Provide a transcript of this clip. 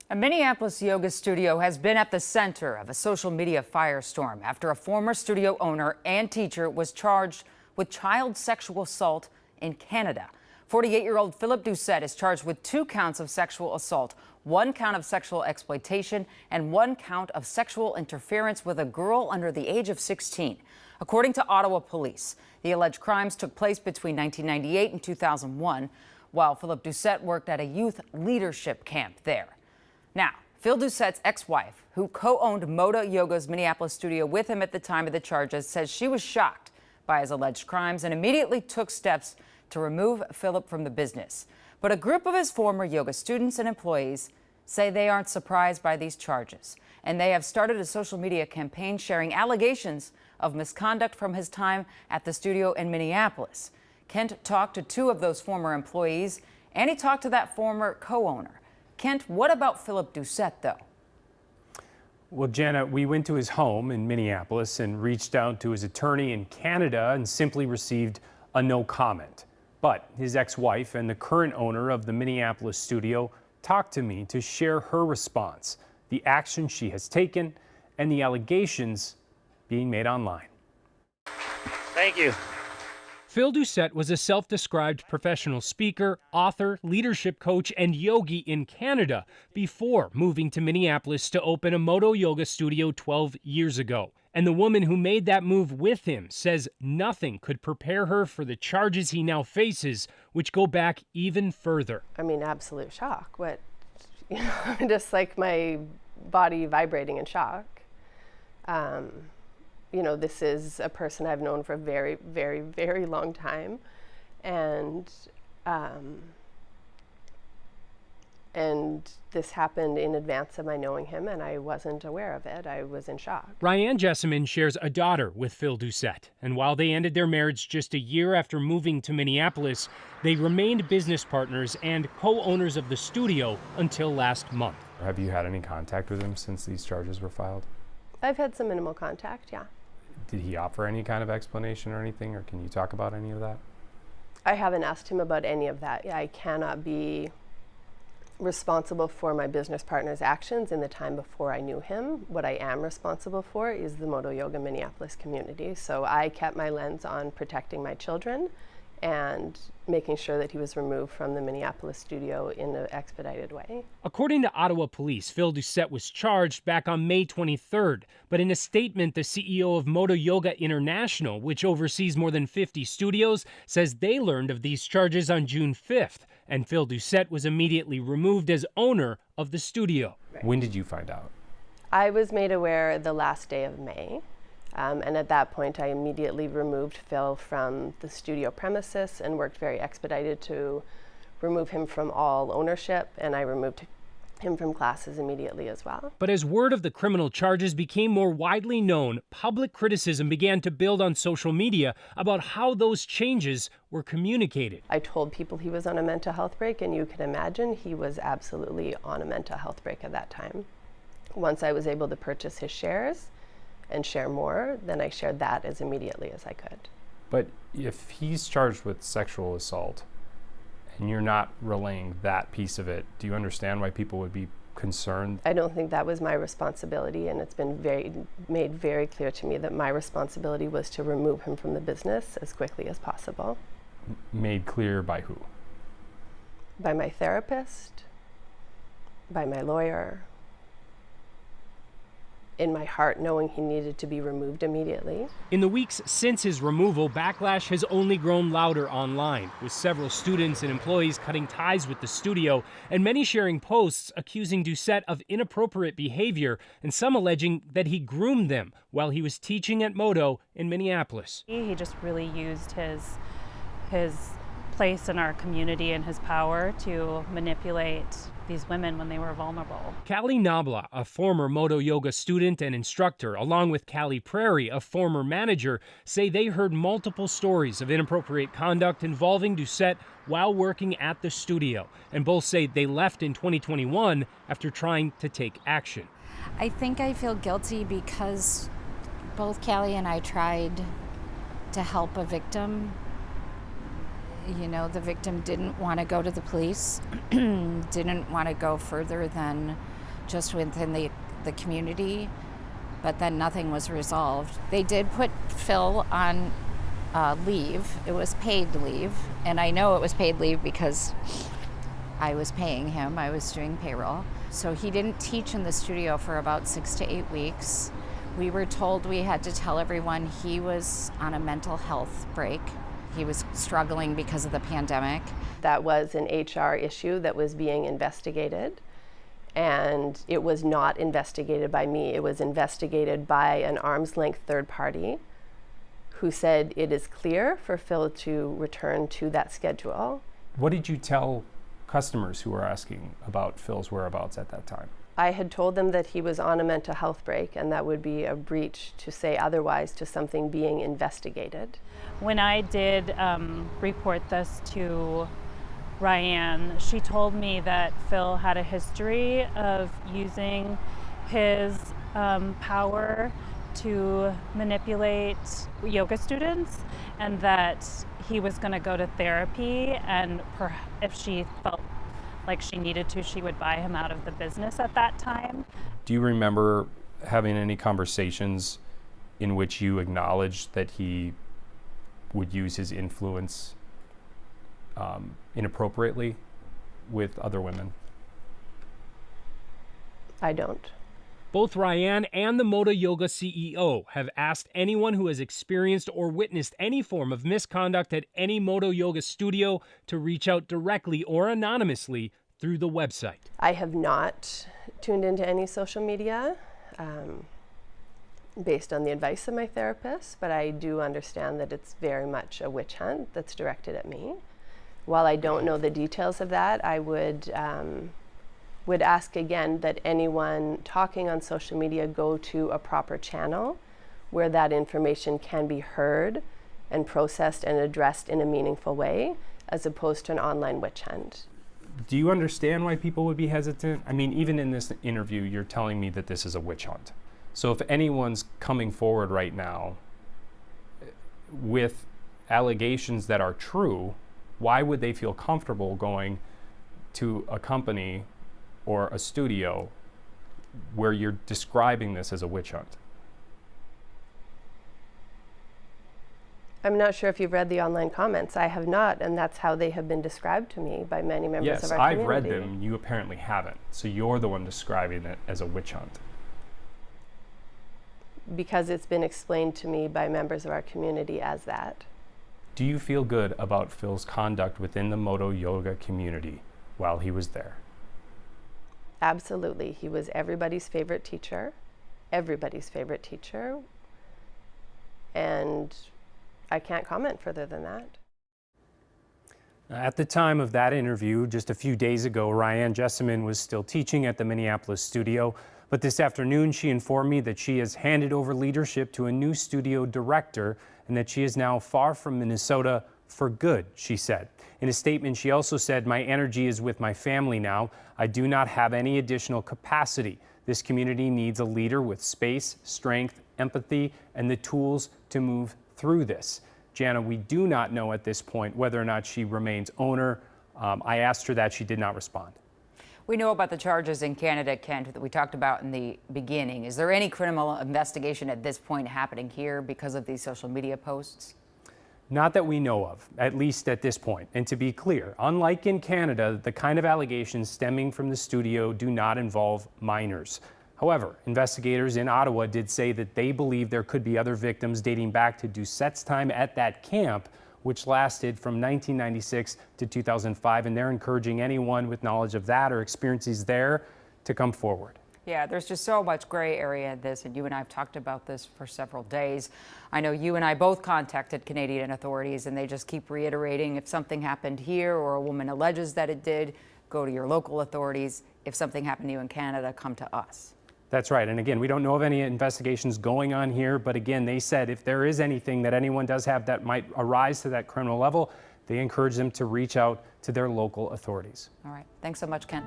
A Minneapolis yoga studio has been at the center of a social media firestorm after a former studio owner and teacher was charged with child sexual assault in Canada. 48-year-old Philip Doucette is charged with 2 counts of sexual assault, 1 count of sexual exploitation, and 1 count of sexual interference with a girl under the age of 16. According to Ottawa police, the alleged crimes took place between 1998 and 2001, while Philip Doucette worked at a youth leadership camp there. Now, Phil Doucette's ex-wife, who co-owned Modo Yoga's Minneapolis studio with him at the time of the charges, says she was shocked by his alleged crimes and immediately took steps to remove Philip from the business. But a group of his former yoga students and employees say they aren't surprised by these charges, and they have started a social media campaign sharing allegations of misconduct from his time at the studio in Minneapolis. Kent talked to 2 of those former employees, and he talked to that former co-owner. Kent, what about Philip Doucette, though? Well, Jenna, we went to his home in Minneapolis and reached out to his attorney in Canada and simply received a no comment. But his ex-wife and the current owner of the Minneapolis studio talked to me to share her response, the action she has taken, and the allegations being made online. Thank you. Phil Doucette was a self-described professional speaker, author, leadership coach, and yogi in Canada before moving to Minneapolis to open a Modo Yoga studio 12 years ago. And the woman who made that move with him says nothing could prepare her for the charges he now faces, which go back even further. I mean, absolute shock. Just like my body vibrating in shock. This is a person I've known for a very, very, very long time. And this happened in advance of my knowing him, and I wasn't aware of it. I was in shock. Ryan Jessamine shares a daughter with Phil Doucette, and while they ended their marriage just a year after moving to Minneapolis, they remained business partners and co-owners of the studio until last month. Have you had any contact with him since these charges were filed? I've had some minimal contact, yeah. Did he offer any kind of explanation or anything, or can you talk about any of that? I haven't asked him about any of that. I cannot be responsible for my business partner's actions in the time before I knew him. What I am responsible for is the Modo Yoga Minneapolis community. So I kept my lens on protecting my children and making sure that he was removed from the Minneapolis studio in an expedited way. According to Ottawa police, Phil Doucette was charged back on May 23rd. But in a statement, the CEO of Modo Yoga International, which oversees more than 50 studios, says they learned of these charges on June 5th. And Phil Doucette was immediately removed as owner of the studio. When did you find out? I was made aware the last day of May. And at that point, I immediately removed Phil from the studio premises and worked very expedited to remove him from all ownership, and I removed him from classes immediately as well. But as word of the criminal charges became more widely known, public criticism began to build on social media about how those changes were communicated. I told people he was on a mental health break, and you can imagine he was absolutely on a mental health break at that time. Once I was able to purchase his shares and share more, then I shared that as immediately as I could. But if he's charged with sexual assault and you're not relaying that piece of it, do you understand why people would be concerned? I don't think that was my responsibility, and it's been made very clear to me that my responsibility was to remove him from the business as quickly as possible. Made clear by who? By my therapist, by my lawyer, in my heart, knowing he needed to be removed immediately. In the weeks since his removal, backlash has only grown louder online, with several students and employees cutting ties with the studio, and many sharing posts accusing Doucette of inappropriate behavior, and some alleging that he groomed them while he was teaching at Modo in Minneapolis. He just really used his place in our community and his power to manipulate these women when they were vulnerable. Callie Nabla, a former Modo Yoga student and instructor, along with Callie Prairie, a former manager, say they heard multiple stories of inappropriate conduct involving Doucette while working at the studio. And both say they left in 2021 after trying to take action. I think I feel guilty because both Callie and I tried to help a victim you know, the victim didn't want to go to the police, didn't want to go further than just within the community, but then nothing was resolved. They did put Phil on leave. It was paid leave, and I know it was paid leave because I was paying him. I was doing payroll. So he didn't teach in the studio for about 6 to 8 weeks. We were told we had to tell everyone he was on a mental health break. He was struggling because of the pandemic. That was an HR issue that was being investigated, and it was not investigated by me. It was investigated by an arm's length third party who said it is clear for Phil to return to that schedule. What did you tell customers who were asking about Phil's whereabouts at that time? I had told them that he was on a mental health break, and that would be a breach to say otherwise to something being investigated. When I did report this to Ryan, she told me that Phil had a history of using his power to manipulate yoga students, and that he was going to go to therapy, and if she felt like she needed to, she would buy him out of the business at that time. Do you remember having any conversations in which you acknowledged that he would use his influence inappropriately with other women? I don't. Both Ryan and the Modo Yoga CEO have asked anyone who has experienced or witnessed any form of misconduct at any Modo Yoga studio to reach out directly or anonymously through the website. I have not tuned into any social media based on the advice of my therapist, but I do understand that it's very much a witch hunt that's directed at me. While I don't know the details of that, I would ask again that anyone talking on social media go to a proper channel where that information can be heard and processed and addressed in a meaningful way, as opposed to an online witch hunt. Do you understand why people would be hesitant? I mean, even in this interview, you're telling me that this is a witch hunt. So if anyone's coming forward right now with allegations that are true, why would they feel comfortable going to a company or a studio where you're describing this as a witch hunt? I'm not sure if you've read the online comments. I have not, and that's how they have been described to me by many members of our community. Yes, I've read them. You apparently haven't. So you're the one describing it as a witch hunt. Because it's been explained to me by members of our community as that. Do you feel good about Phil's conduct within the Modo Yoga community while he was there? Absolutely. He was everybody's favorite teacher, and I can't comment further than that. At the time of that interview, just a few days ago, Ryan Jessamine was still teaching at the Minneapolis studio, but this afternoon she informed me that she has handed over leadership to a new studio director and that she is now far from Minnesota for good, she said. In a statement, she also said, "My energy is with my family now. I do not have any additional capacity. This community needs a leader with space, strength, empathy, and the tools to move through this." Jana, we do not know at this point whether or not she remains owner. I asked her that. She did not respond. We know about the charges in Canada, Kent, that we talked about in the beginning. Is there any criminal investigation at this point happening here because of these social media posts? Not that we know of, at least at this point. And to be clear, unlike in Canada, the kind of allegations stemming from the studio do not involve minors. However, investigators in Ottawa did say that they believe there could be other victims dating back to Doucette's time at that camp, which lasted from 1996 to 2005, and they're encouraging anyone with knowledge of that or experiences there to come forward. Yeah, there's just so much gray area in this, and you and I have talked about this for several days. I know you and I both contacted Canadian authorities, and they just keep reiterating if something happened here or a woman alleges that it did, go to your local authorities. If something happened to you in Canada, come to us. That's right. And again, we don't know of any investigations going on here, but again, they said if there is anything that anyone does have that might arise to that criminal level, they encourage them to reach out to their local authorities. All right. Thanks so much, Kent.